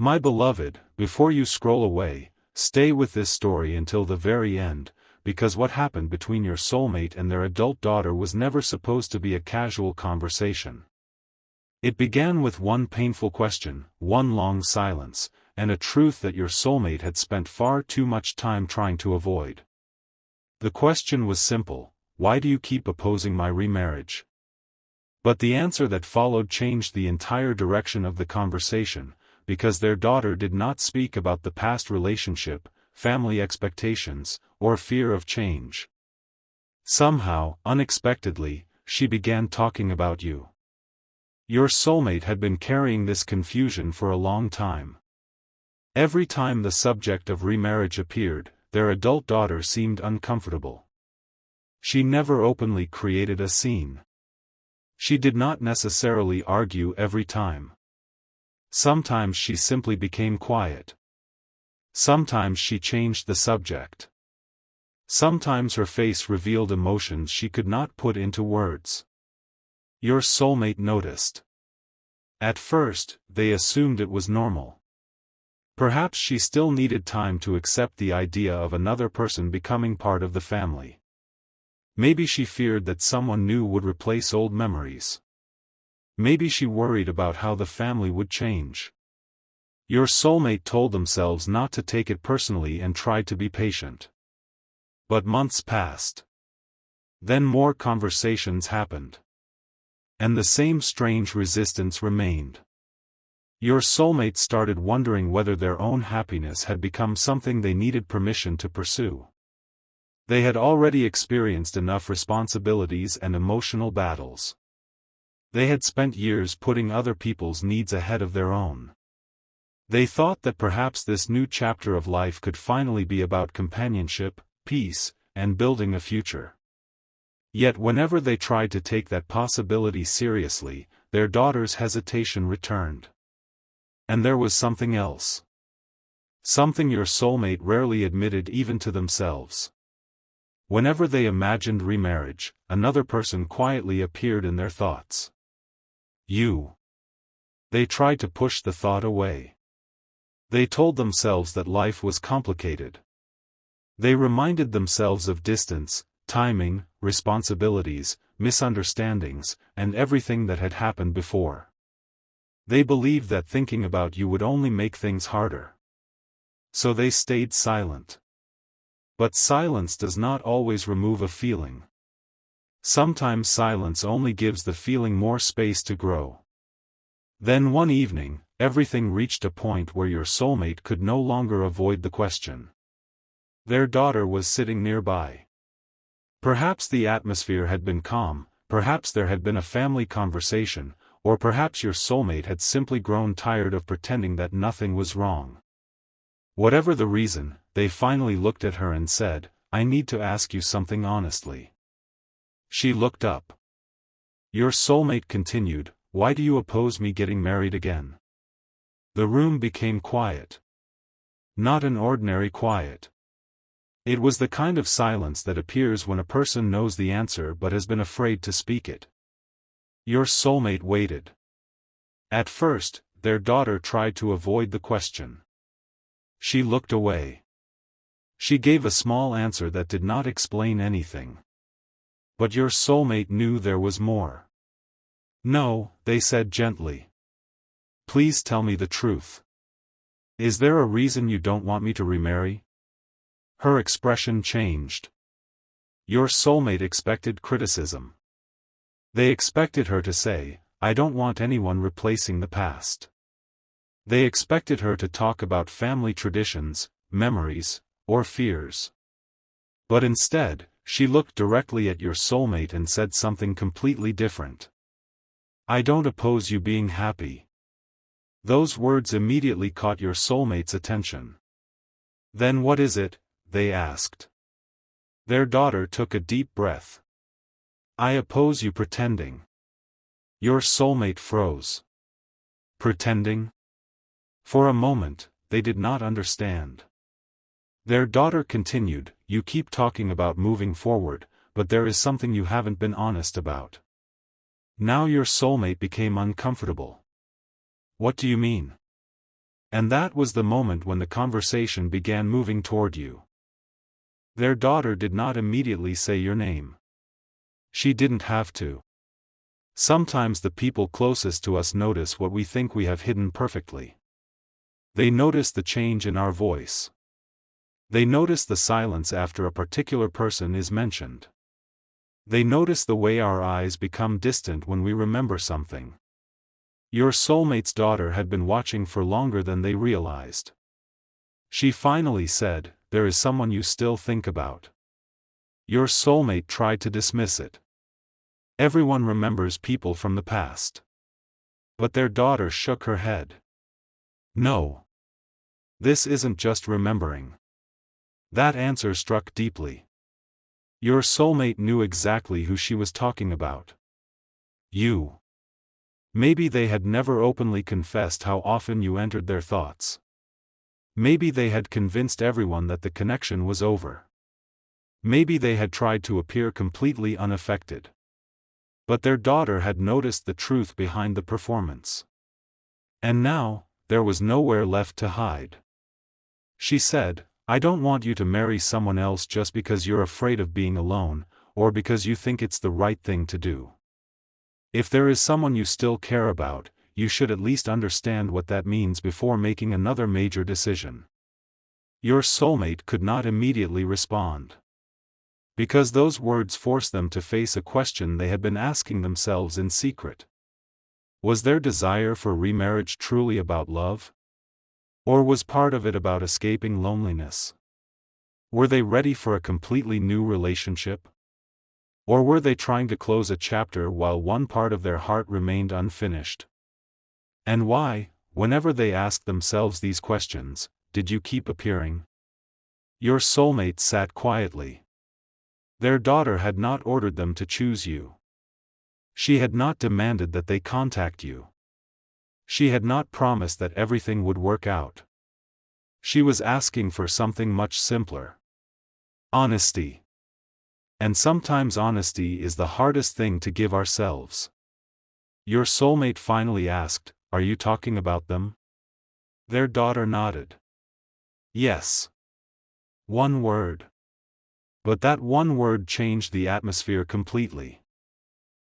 My beloved, before you scroll away, stay with this story until the very end, because what happened between your soulmate and their adult daughter was never supposed to be a casual conversation. It began with one painful question, one long silence, and a truth that your soulmate had spent far too much time trying to avoid. The question was simple: why do you keep opposing my remarriage? But the answer that followed changed the entire direction of the conversation, because their daughter did not speak about the past relationship, family expectations, or fear of change. Somehow, unexpectedly, she began talking about you. Your soulmate had been carrying this confusion for a long time. Every time the subject of remarriage appeared, their adult daughter seemed uncomfortable. She never openly created a scene. She did not necessarily argue every time. Sometimes she simply became quiet. Sometimes she changed the subject. Sometimes her face revealed emotions she could not put into words. Your soulmate noticed. At first, they assumed it was normal. Perhaps she still needed time to accept the idea of another person becoming part of the family. Maybe she feared that someone new would replace old memories. Maybe she worried about how the family would change. Your soulmate told themselves not to take it personally and tried to be patient. But months passed. Then more conversations happened. And the same strange resistance remained. Your soulmate started wondering whether their own happiness had become something they needed permission to pursue. They had already experienced enough responsibilities and emotional battles. They had spent years putting other people's needs ahead of their own. They thought that perhaps this new chapter of life could finally be about companionship, peace, and building a future. Yet whenever they tried to take that possibility seriously, their daughter's hesitation returned. And there was something else. Something your soulmate rarely admitted even to themselves. Whenever they imagined remarriage, another person quietly appeared in their thoughts. You. They tried to push the thought away. They told themselves that life was complicated. They reminded themselves of distance, timing, responsibilities, misunderstandings, and everything that had happened before. They believed that thinking about you would only make things harder. So they stayed silent. But silence does not always remove a feeling. Sometimes silence only gives the feeling more space to grow. Then one evening, everything reached a point where your soulmate could no longer avoid the question. Their daughter was sitting nearby. Perhaps the atmosphere had been calm, perhaps there had been a family conversation, or perhaps your soulmate had simply grown tired of pretending that nothing was wrong. Whatever the reason, they finally looked at her and said, "I need to ask you something honestly." She looked up. Your soulmate continued, "Why do you oppose me getting married again?" The room became quiet. Not an ordinary quiet. It was the kind of silence that appears when a person knows the answer but has been afraid to speak it. Your soulmate waited. At first, their daughter tried to avoid the question. She looked away. She gave a small answer that did not explain anything. But your soulmate knew there was more. "No," they said gently. "Please tell me the truth. Is there a reason you don't want me to remarry?" Her expression changed. Your soulmate expected criticism. They expected her to say, "I don't want anyone replacing the past." They expected her to talk about family traditions, memories, or fears. But instead, she looked directly at your soulmate and said something completely different. "I don't oppose you being happy." Those words immediately caught your soulmate's attention. "Then what is it?" they asked. Their daughter took a deep breath. "I oppose you pretending." Your soulmate froze. Pretending? For a moment, they did not understand. Their daughter continued, "You keep talking about moving forward, but there is something you haven't been honest about." Now your soulmate became uncomfortable. "What do you mean?" And that was the moment when the conversation began moving toward you. Their daughter did not immediately say your name. She didn't have to. Sometimes the people closest to us notice what we think we have hidden perfectly. They notice the change in our voice. They notice the silence after a particular person is mentioned. They notice the way our eyes become distant when we remember something. Your soulmate's daughter had been watching for longer than they realized. She finally said, "There is someone you still think about." Your soulmate tried to dismiss it. Everyone remembers people from the past. But their daughter shook her head. No. This isn't just remembering. That answer struck deeply. Your soulmate knew exactly who she was talking about. You. Maybe they had never openly confessed how often you entered their thoughts. Maybe they had convinced everyone that the connection was over. Maybe they had tried to appear completely unaffected. But their daughter had noticed the truth behind the performance. And now, there was nowhere left to hide. She said, "I don't want you to marry someone else just because you're afraid of being alone, or because you think it's the right thing to do. If there is someone you still care about, you should at least understand what that means before making another major decision." Your soulmate could not immediately respond. Because those words forced them to face a question they had been asking themselves in secret. Was their desire for remarriage truly about love? Or was part of it about escaping loneliness? Were they ready for a completely new relationship? Or were they trying to close a chapter while one part of their heart remained unfinished? And why, whenever they asked themselves these questions, did you keep appearing? Your soulmate sat quietly. Their daughter had not ordered them to choose you. She had not demanded that they contact you. She had not promised that everything would work out. She was asking for something much simpler. Honesty. And sometimes honesty is the hardest thing to give ourselves. Your soulmate finally asked, "Are you talking about them?" Their daughter nodded. Yes. One word. But that one word changed the atmosphere completely.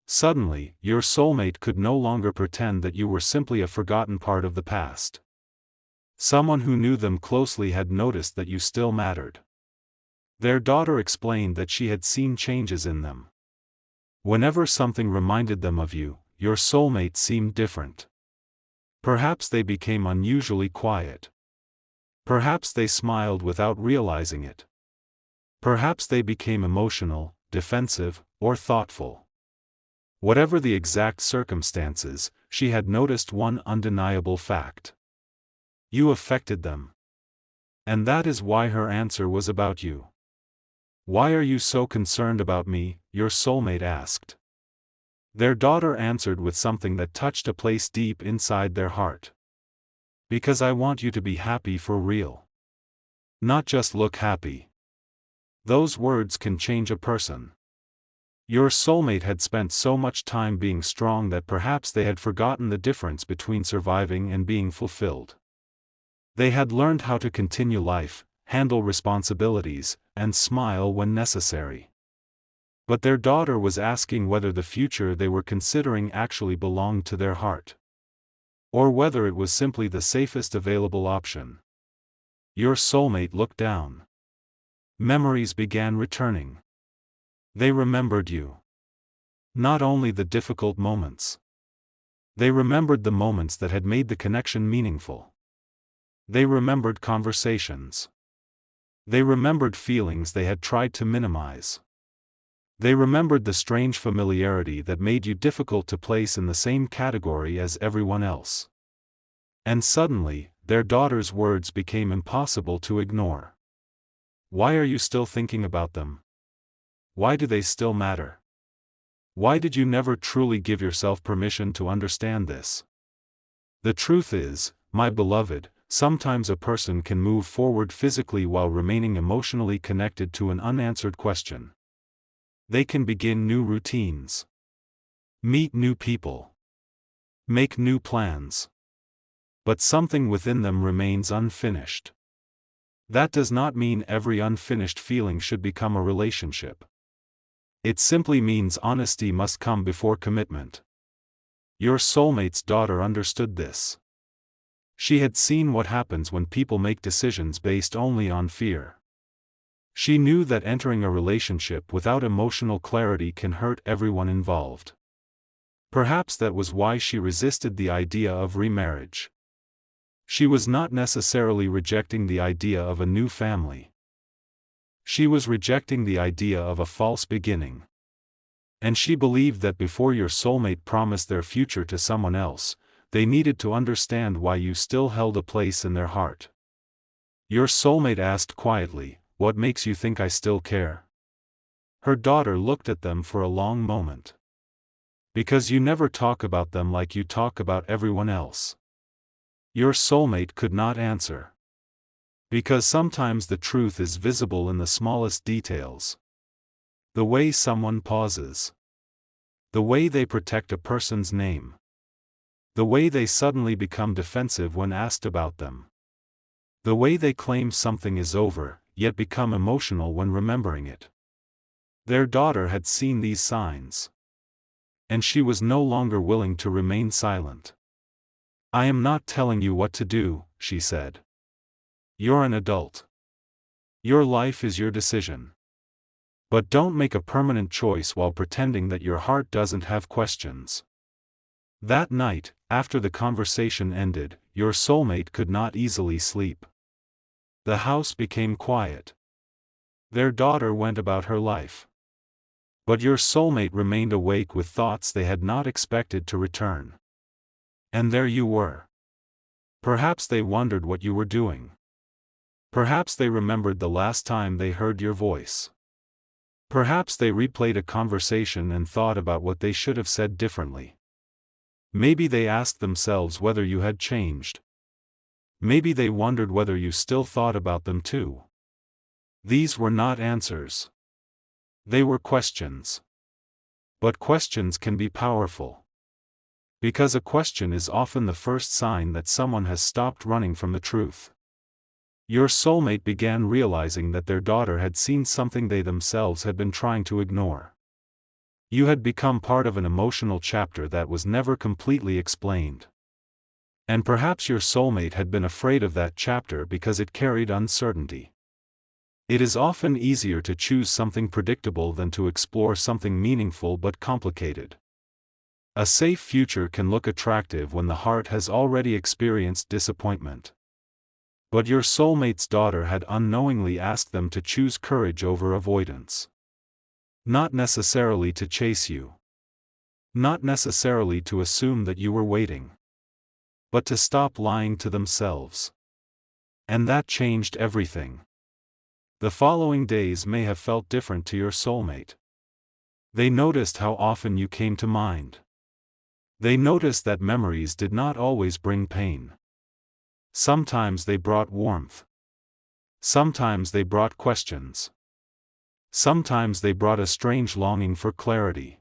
Suddenly, your soulmate could no longer pretend that you were simply a forgotten part of the past. Someone who knew them closely had noticed that you still mattered. Their daughter explained that she had seen changes in them. Whenever something reminded them of you, your soulmate seemed different. Perhaps they became unusually quiet. Perhaps they smiled without realizing it. Perhaps they became emotional, defensive, or thoughtful. Whatever the exact circumstances, she had noticed one undeniable fact. You affected them. And that is why her answer was about you. "Why are you so concerned about me?" your soulmate asked. Their daughter answered with something that touched a place deep inside their heart. "Because I want you to be happy for real. Not just look happy." Those words can change a person. Your soulmate had spent so much time being strong that perhaps they had forgotten the difference between surviving and being fulfilled. They had learned how to continue life, handle responsibilities, and smile when necessary. But their daughter was asking whether the future they were considering actually belonged to their heart. Or whether it was simply the safest available option. Your soulmate looked down. Memories began returning. They remembered you. Not only the difficult moments. They remembered the moments that had made the connection meaningful. They remembered conversations. They remembered feelings they had tried to minimize. They remembered the strange familiarity that made you difficult to place in the same category as everyone else. And suddenly, their daughter's words became impossible to ignore. "Why are you still thinking about them? Why do they still matter? Why did you never truly give yourself permission to understand this?" The truth is, my beloved, sometimes a person can move forward physically while remaining emotionally connected to an unanswered question. They can begin new routines. Meet new people. Make new plans. but something within them remains unfinished. That does not mean every unfinished feeling should become a relationship. It simply means honesty must come before commitment. Your soulmate's daughter understood this. She had seen what happens when people make decisions based only on fear. She knew that entering a relationship without emotional clarity can hurt everyone involved. Perhaps that was why she resisted the idea of remarriage. She was not necessarily rejecting the idea of a new family. She was rejecting the idea of a false beginning. And she believed that before your soulmate promised their future to someone else, they needed to understand why you still held a place in their heart. Your soulmate asked quietly, "What makes you think I still care?" Her daughter looked at them for a long moment. "Because you never talk about them like you talk about everyone else." Your soulmate could not answer. Because sometimes the truth is visible in the smallest details. The way someone pauses. The way they protect a person's name. The way they suddenly become defensive when asked about them. The way they claim something is over, yet become emotional when remembering it. Their daughter had seen these signs. And she was no longer willing to remain silent. "I am not telling you what to do," she said. "You're an adult. Your life is your decision. But don't make a permanent choice while pretending that your heart doesn't have questions." That night, after the conversation ended, your soulmate could not easily sleep. The house became quiet. Their daughter went about her life. But your soulmate remained awake with thoughts they had not expected to return. And there you were. Perhaps they wondered what you were doing. Perhaps they remembered the last time they heard your voice. Perhaps they replayed a conversation and thought about what they should have said differently. Maybe they asked themselves whether you had changed. Maybe they wondered whether you still thought about them too. These were not answers. They were questions. But questions can be powerful. Because a question is often the first sign that someone has stopped running from the truth. Your soulmate began realizing that their daughter had seen something they themselves had been trying to ignore. You had become part of an emotional chapter that was never completely explained. And perhaps your soulmate had been afraid of that chapter because it carried uncertainty. It is often easier to choose something predictable than to explore something meaningful but complicated. A safe future can look attractive when the heart has already experienced disappointment. But your soulmate's daughter had unknowingly asked them to choose courage over avoidance. Not necessarily to chase you. Not necessarily to assume that you were waiting. But to stop lying to themselves. And that changed everything. The following days may have felt different to your soulmate. They noticed how often you came to mind. They noticed that memories did not always bring pain. Sometimes they brought warmth. Sometimes they brought questions. Sometimes they brought a strange longing for clarity.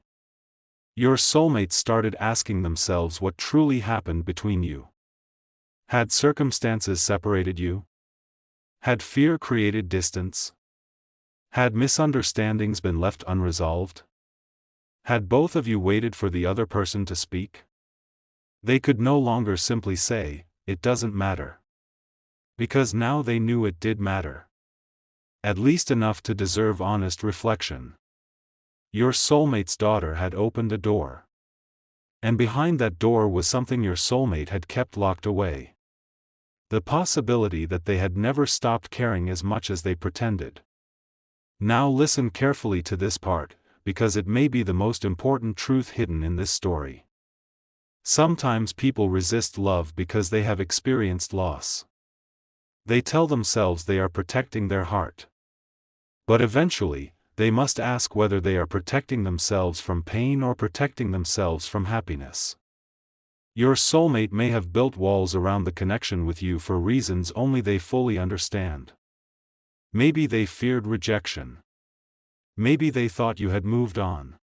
Your soulmates started asking themselves what truly happened between you. Had circumstances separated you? Had fear created distance? Had misunderstandings been left unresolved? Had both of you waited for the other person to speak? They could no longer simply say, "It doesn't matter." Because now they knew it did matter. At least enough to deserve honest reflection. Your soulmate's daughter had opened a door. And behind that door was something your soulmate had kept locked away. The possibility that they had never stopped caring as much as they pretended. Now listen carefully to this part, because it may be the most important truth hidden in this story. Sometimes people resist love because they have experienced loss. They tell themselves they are protecting their heart. But eventually, they must ask whether they are protecting themselves from pain or protecting themselves from happiness. Your soulmate may have built walls around the connection with you for reasons only they fully understand. Maybe they feared rejection. Maybe they thought you had moved on.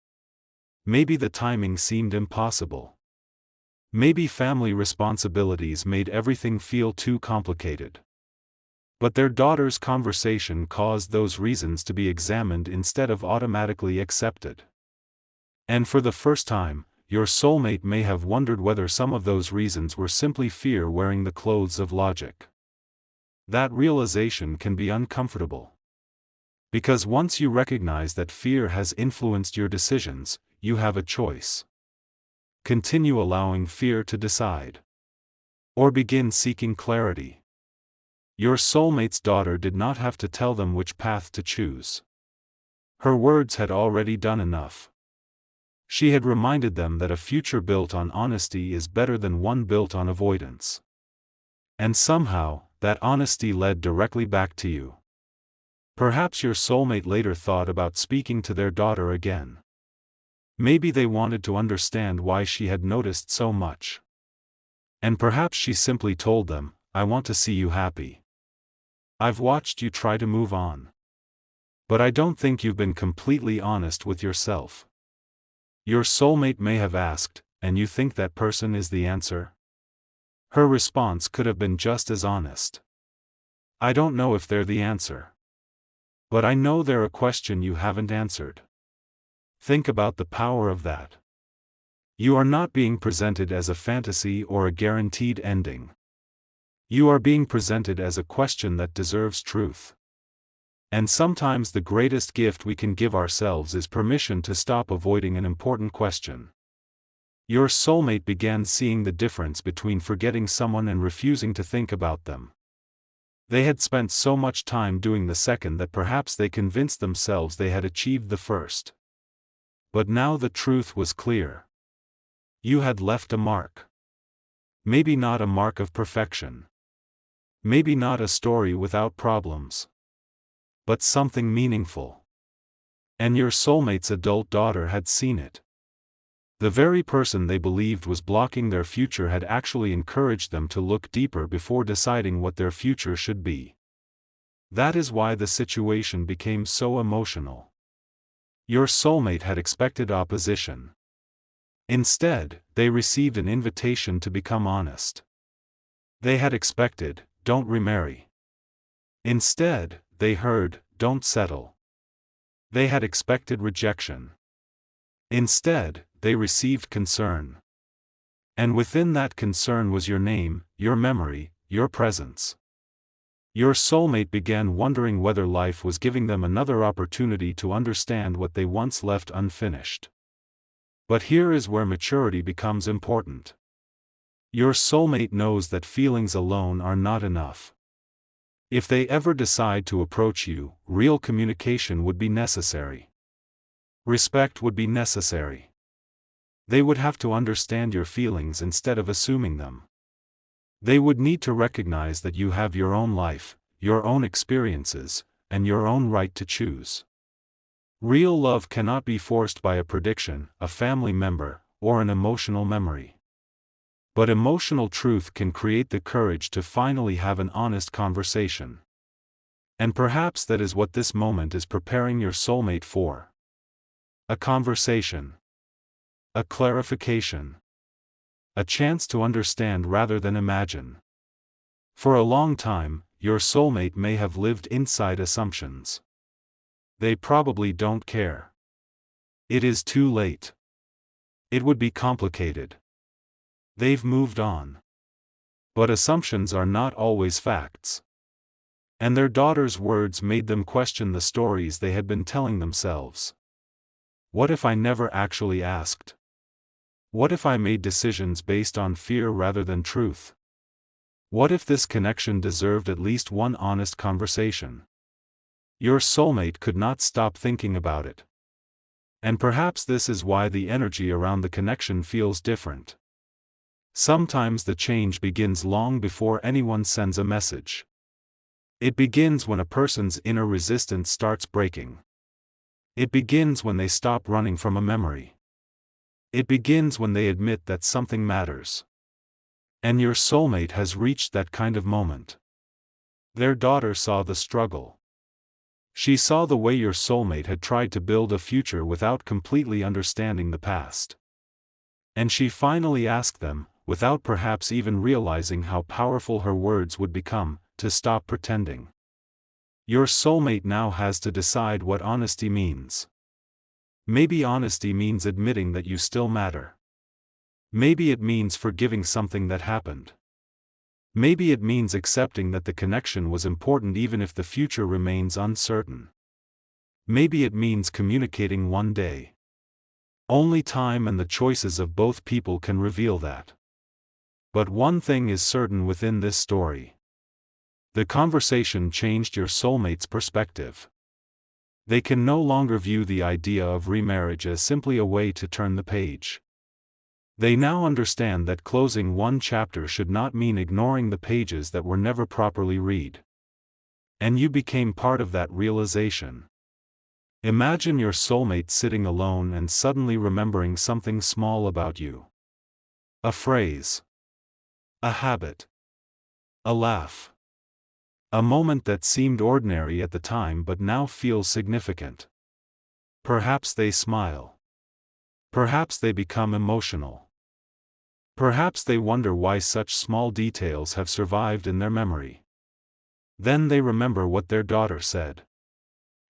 Maybe the timing seemed impossible. Maybe family responsibilities made everything feel too complicated. But their daughter's conversation caused those reasons to be examined instead of automatically accepted. And for the first time, your soulmate may have wondered whether some of those reasons were simply fear wearing the clothes of logic. That realization can be uncomfortable. Because once you recognize that fear has influenced your decisions, you have a choice. Continue allowing fear to decide. Or begin seeking clarity. Your soulmate's daughter did not have to tell them which path to choose. Her words had already done enough. She had reminded them that a future built on honesty is better than one built on avoidance. And somehow, that honesty led directly back to you. Perhaps your soulmate later thought about speaking to their daughter again. Maybe they wanted to understand why she had noticed so much. And perhaps she simply told them, "I want to see you happy. I've watched you try to move on. But I don't think you've been completely honest with yourself." Your soulmate may have asked, "And you think that person is the answer?" Her response could have been just as honest. "I don't know if they're the answer. But I know they're a question you haven't answered." Think about the power of that. You are not being presented as a fantasy or a guaranteed ending. You are being presented as a question that deserves truth. And sometimes the greatest gift we can give ourselves is permission to stop avoiding an important question. Your soulmate began seeing the difference between forgetting someone and refusing to think about them. They had spent so much time doing the second that perhaps they convinced themselves they had achieved the first. But now the truth was clear. You had left a mark. Maybe not a mark of perfection. Maybe not a story without problems. But something meaningful. And your soulmate's adult daughter had seen it. The very person they believed was blocking their future had actually encouraged them to look deeper before deciding what their future should be. That is why the situation became so emotional. Your soulmate had expected opposition. Instead, they received an invitation to become honest. They had expected, "Don't remarry." Instead, they heard, "Don't settle." They had expected rejection. Instead, they received concern. And within that concern was your name, your memory, your presence. Your soulmate began wondering whether life was giving them another opportunity to understand what they once left unfinished. But here is where maturity becomes important. Your soulmate knows that feelings alone are not enough. If they ever decide to approach you, real communication would be necessary. Respect would be necessary. They would have to understand your feelings instead of assuming them. They would need to recognize that you have your own life, your own experiences, and your own right to choose. Real love cannot be forced by a prediction, a family member, or an emotional memory. But emotional truth can create the courage to finally have an honest conversation. And perhaps that is what this moment is preparing your soulmate for. A conversation. A clarification. A chance to understand rather than imagine. For a long time, your soulmate may have lived inside assumptions. They probably don't care. It is too late. It would be complicated. They've moved on. But assumptions are not always facts. And their daughter's words made them question the stories they had been telling themselves. What if I never actually asked? What if I made decisions based on fear rather than truth? What if this connection deserved at least one honest conversation? Your soulmate could not stop thinking about it. And perhaps this is why the energy around the connection feels different. Sometimes the change begins long before anyone sends a message. It begins when a person's inner resistance starts breaking. It begins when they stop running from a memory. It begins when they admit that something matters. And your soulmate has reached that kind of moment. Their daughter saw the struggle. She saw the way your soulmate had tried to build a future without completely understanding the past. And she finally asked them, without perhaps even realizing how powerful her words would become, to stop pretending. Your soulmate now has to decide what honesty means. Maybe honesty means admitting that you still matter. Maybe it means forgiving something that happened. Maybe it means accepting that the connection was important even if the future remains uncertain. Maybe it means communicating one day. Only time and the choices of both people can reveal that. But one thing is certain within this story. The conversation changed your soulmate's perspective. They can no longer view the idea of remarriage as simply a way to turn the page. They now understand that closing one chapter should not mean ignoring the pages that were never properly read. And you became part of that realization. Imagine your soulmate sitting alone and suddenly remembering something small about you. A phrase. A habit. A laugh. A moment that seemed ordinary at the time but now feels significant. Perhaps they smile. Perhaps they become emotional. Perhaps they wonder why such small details have survived in their memory. Then they remember what their daughter said.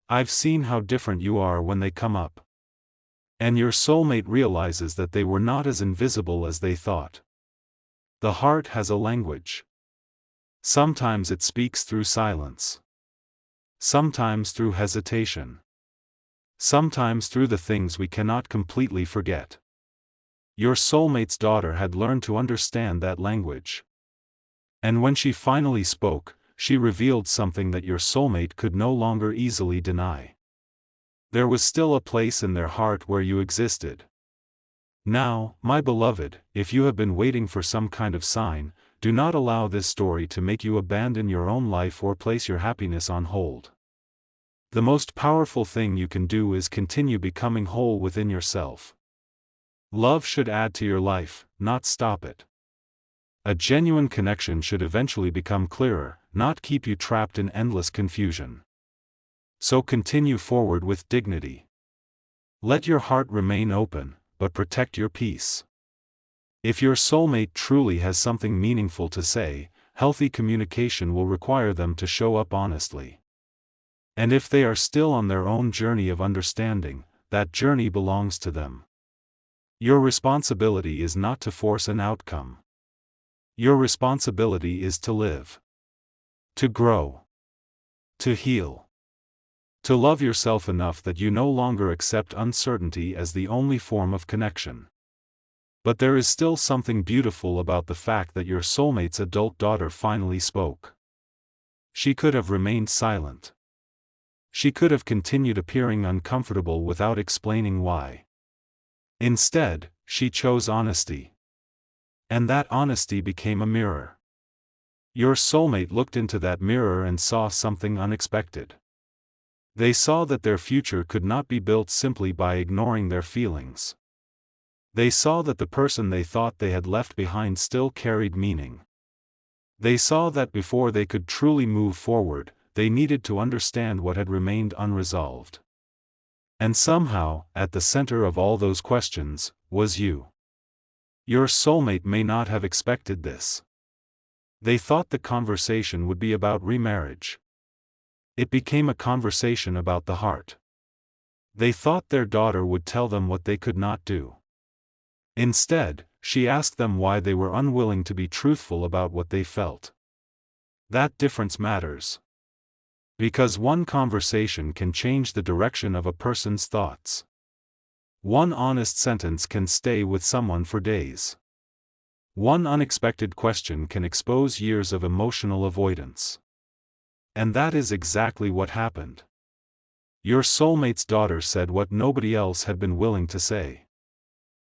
I've seen how different you are when they come up. And your soulmate realizes that they were not as invisible as they thought. The heart has a language. Sometimes it speaks through silence. Sometimes through hesitation. Sometimes through the things we cannot completely forget. Your soulmate's daughter had learned to understand that language. And when she finally spoke, she revealed something that your soulmate could no longer easily deny. There was still a place in their heart where you existed. Now, my beloved, if you have been waiting for some kind of sign, do not allow this story to make you abandon your own life or place your happiness on hold. The most powerful thing you can do is continue becoming whole within yourself. Love should add to your life, not stop it. A genuine connection should eventually become clearer, not keep you trapped in endless confusion. So continue forward with dignity. Let your heart remain open, but protect your peace. If your soulmate truly has something meaningful to say, healthy communication will require them to show up honestly. And if they are still on their own journey of understanding, that journey belongs to them. Your responsibility is not to force an outcome. Your responsibility is to live. To grow. To heal. To love yourself enough that you no longer accept uncertainty as the only form of connection. But there is still something beautiful about the fact that your soulmate's adult daughter finally spoke. She could have remained silent. She could have continued appearing uncomfortable without explaining why. Instead, she chose honesty. And that honesty became a mirror. Your soulmate looked into that mirror and saw something unexpected. They saw that their future could not be built simply by ignoring their feelings. They saw that the person they thought they had left behind still carried meaning. They saw that before they could truly move forward, they needed to understand what had remained unresolved. And somehow, at the center of all those questions, was you. Your soulmate may not have expected this. They thought the conversation would be about remarriage. It became a conversation about the heart. They thought their daughter would tell them what they could not do. Instead, she asked them why they were unwilling to be truthful about what they felt. That difference matters. Because one conversation can change the direction of a person's thoughts. One honest sentence can stay with someone for days. One unexpected question can expose years of emotional avoidance. And that is exactly what happened. Your soulmate's daughter said what nobody else had been willing to say.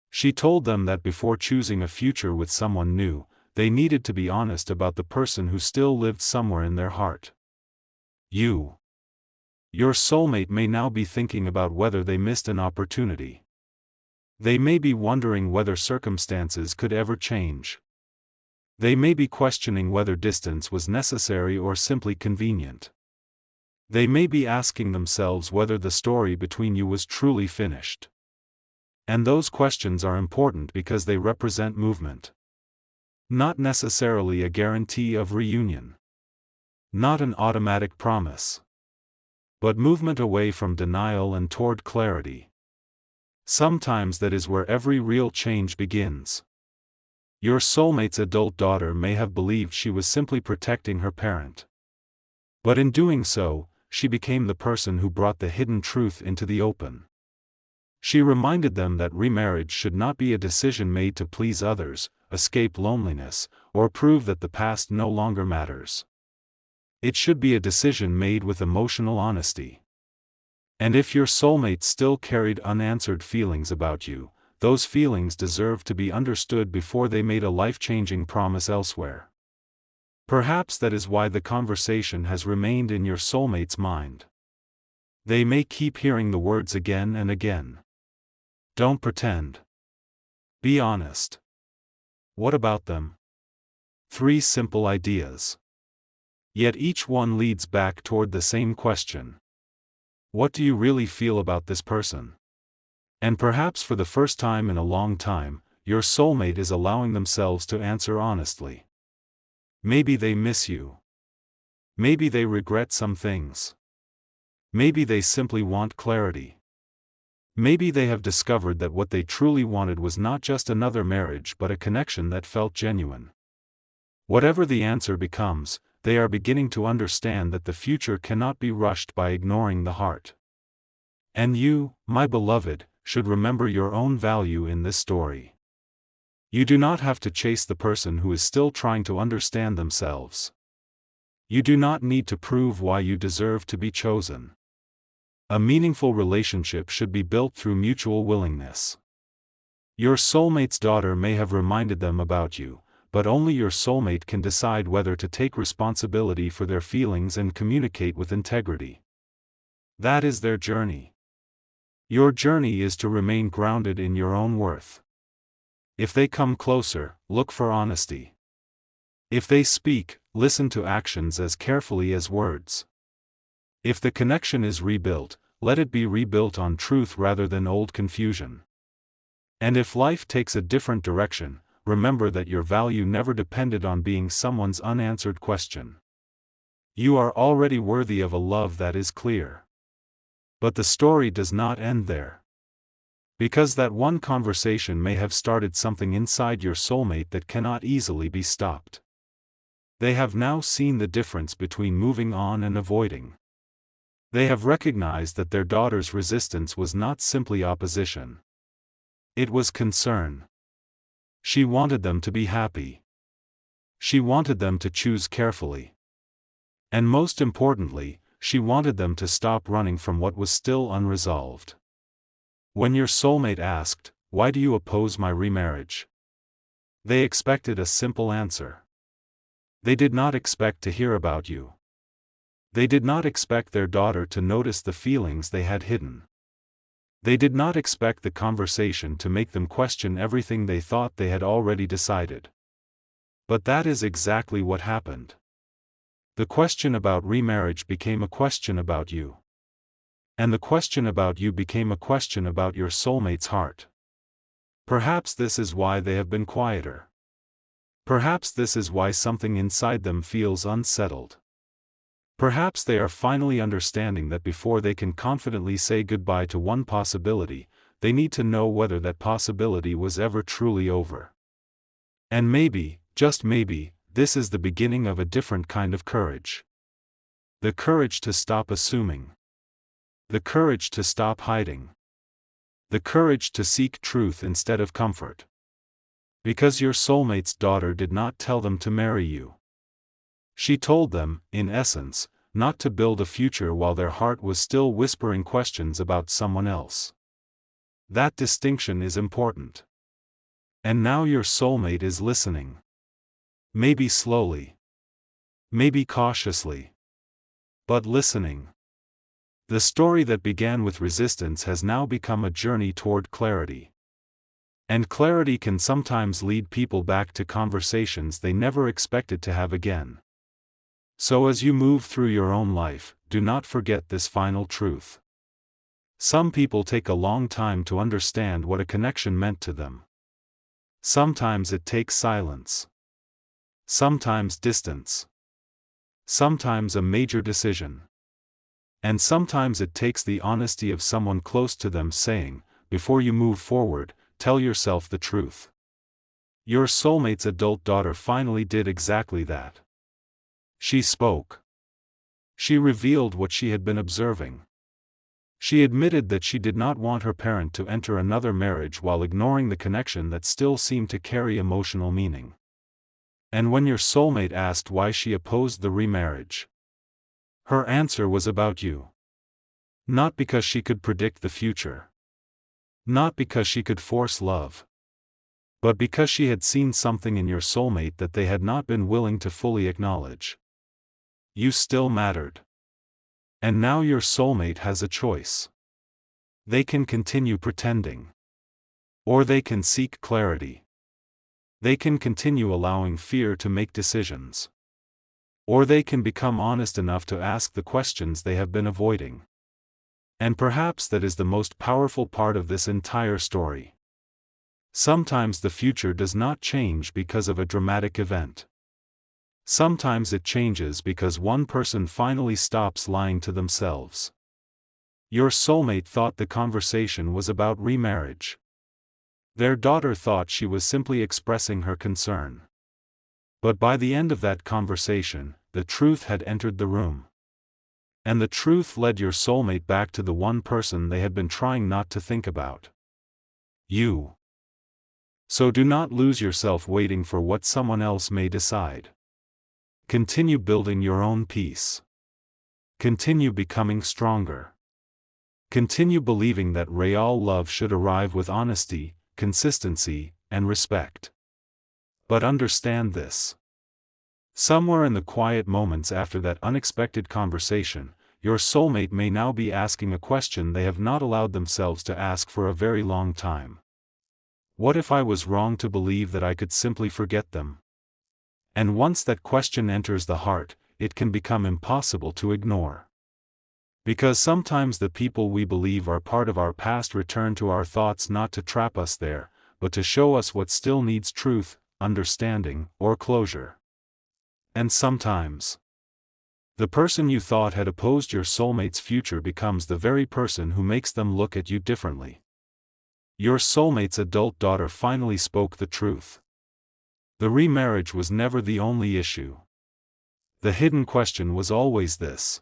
She told them that before choosing a future with someone new, they needed to be honest about the person who still lived somewhere in their heart. You. Your soulmate may now be thinking about whether they missed an opportunity. They may be wondering whether circumstances could ever change. They may be questioning whether distance was necessary or simply convenient. They may be asking themselves whether the story between you was truly finished. And those questions are important because they represent movement. Not necessarily a guarantee of reunion. Not an automatic promise. But movement away from denial and toward clarity. Sometimes that is where every real change begins. Your soulmate's adult daughter may have believed she was simply protecting her parent. But in doing so, she became the person who brought the hidden truth into the open. She reminded them that remarriage should not be a decision made to please others, escape loneliness, or prove that the past no longer matters. It should be a decision made with emotional honesty. And if your soulmate still carried unanswered feelings about you, those feelings deserve to be understood before they made a life-changing promise elsewhere. Perhaps that is why the conversation has remained in your soulmate's mind. They may keep hearing the words again and again. Don't pretend. Be honest. What about them? 3 simple ideas. Yet each one leads back toward the same question. What do you really feel about this person? And perhaps for the first time in a long time, your soulmate is allowing themselves to answer honestly. Maybe they miss you. Maybe they regret some things. Maybe they simply want clarity. Maybe they have discovered that what they truly wanted was not just another marriage but a connection that felt genuine. Whatever the answer becomes, they are beginning to understand that the future cannot be rushed by ignoring the heart. And you, my beloved, should remember your own value in this story. You do not have to chase the person who is still trying to understand themselves. You do not need to prove why you deserve to be chosen. A meaningful relationship should be built through mutual willingness. Your soulmate's daughter may have reminded them about you, but only your soulmate can decide whether to take responsibility for their feelings and communicate with integrity. That is their journey. Your journey is to remain grounded in your own worth. If they come closer, look for honesty. If they speak, listen to actions as carefully as words. If the connection is rebuilt, let it be rebuilt on truth rather than old confusion. And if life takes a different direction, remember that your value never depended on being someone's unanswered question. You are already worthy of a love that is clear. But the story does not end there. Because that one conversation may have started something inside your soulmate that cannot easily be stopped. They have now seen the difference between moving on and avoiding. They have recognized that their daughter's resistance was not simply opposition. It was concern. She wanted them to be happy. She wanted them to choose carefully. And most importantly, she wanted them to stop running from what was still unresolved. When your soulmate asked, "Why do you oppose my remarriage?" they expected a simple answer. They did not expect to hear about you. They did not expect their daughter to notice the feelings they had hidden. They did not expect the conversation to make them question everything they thought they had already decided. But that is exactly what happened. The question about remarriage became a question about you. And the question about you became a question about your soulmate's heart. Perhaps this is why they have been quieter. Perhaps this is why something inside them feels unsettled. Perhaps they are finally understanding that before they can confidently say goodbye to one possibility, they need to know whether that possibility was ever truly over. And maybe, just maybe, this is the beginning of a different kind of courage. The courage to stop assuming. The courage to stop hiding. The courage to seek truth instead of comfort. Because your soulmate's daughter did not tell them to marry you. She told them, in essence, not to build a future while their heart was still whispering questions about someone else. That distinction is important. And now your soulmate is listening. Maybe slowly. Maybe cautiously. But listening. The story that began with resistance has now become a journey toward clarity. And clarity can sometimes lead people back to conversations they never expected to have again. So as you move through your own life, do not forget this final truth. Some people take a long time to understand what a connection meant to them. Sometimes it takes silence. sometimes distance, sometimes a major decision. And sometimes it takes the honesty of someone close to them saying, before you move forward, tell yourself the truth. Your soulmate's adult daughter finally did exactly that. She spoke. She revealed what she had been observing. She admitted that she did not want her parent to enter another marriage while ignoring the connection that still seemed to carry emotional meaning. And when your soulmate asked why she opposed the remarriage, her answer was about you. Not because she could predict the future. Not because she could force love. But because she had seen something in your soulmate that they had not been willing to fully acknowledge. You still mattered. And now your soulmate has a choice. They can continue pretending. Or they can seek clarity. They can continue allowing fear to make decisions. Or they can become honest enough to ask the questions they have been avoiding. And perhaps that is the most powerful part of this entire story. Sometimes the future does not change because of a dramatic event. Sometimes it changes because one person finally stops lying to themselves. Your soulmate thought the conversation was about remarriage. Their daughter thought she was simply expressing her concern. But by the end of that conversation, the truth had entered the room. And the truth led your soulmate back to the one person they had been trying not to think about. You. So do not lose yourself waiting for what someone else may decide. Continue building your own peace. Continue becoming stronger. Continue believing that real love should arrive with honesty, consistency, and respect. But understand this. Somewhere in the quiet moments after that unexpected conversation, your soulmate may now be asking a question they have not allowed themselves to ask for a very long time. What if I was wrong to believe that I could simply forget them? And once that question enters the heart, it can become impossible to ignore. Because sometimes the people we believe are part of our past return to our thoughts not to trap us there, but to show us what still needs truth, understanding, or closure. And sometimes, the person you thought had opposed your soulmate's future becomes the very person who makes them look at you differently. Your soulmate's adult daughter finally spoke the truth. The remarriage was never the only issue. The hidden question was always this.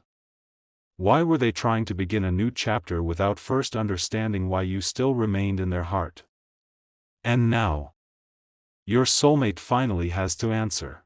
Why were they trying to begin a new chapter without first understanding why you still remained in their heart? And now, your soulmate finally has to answer.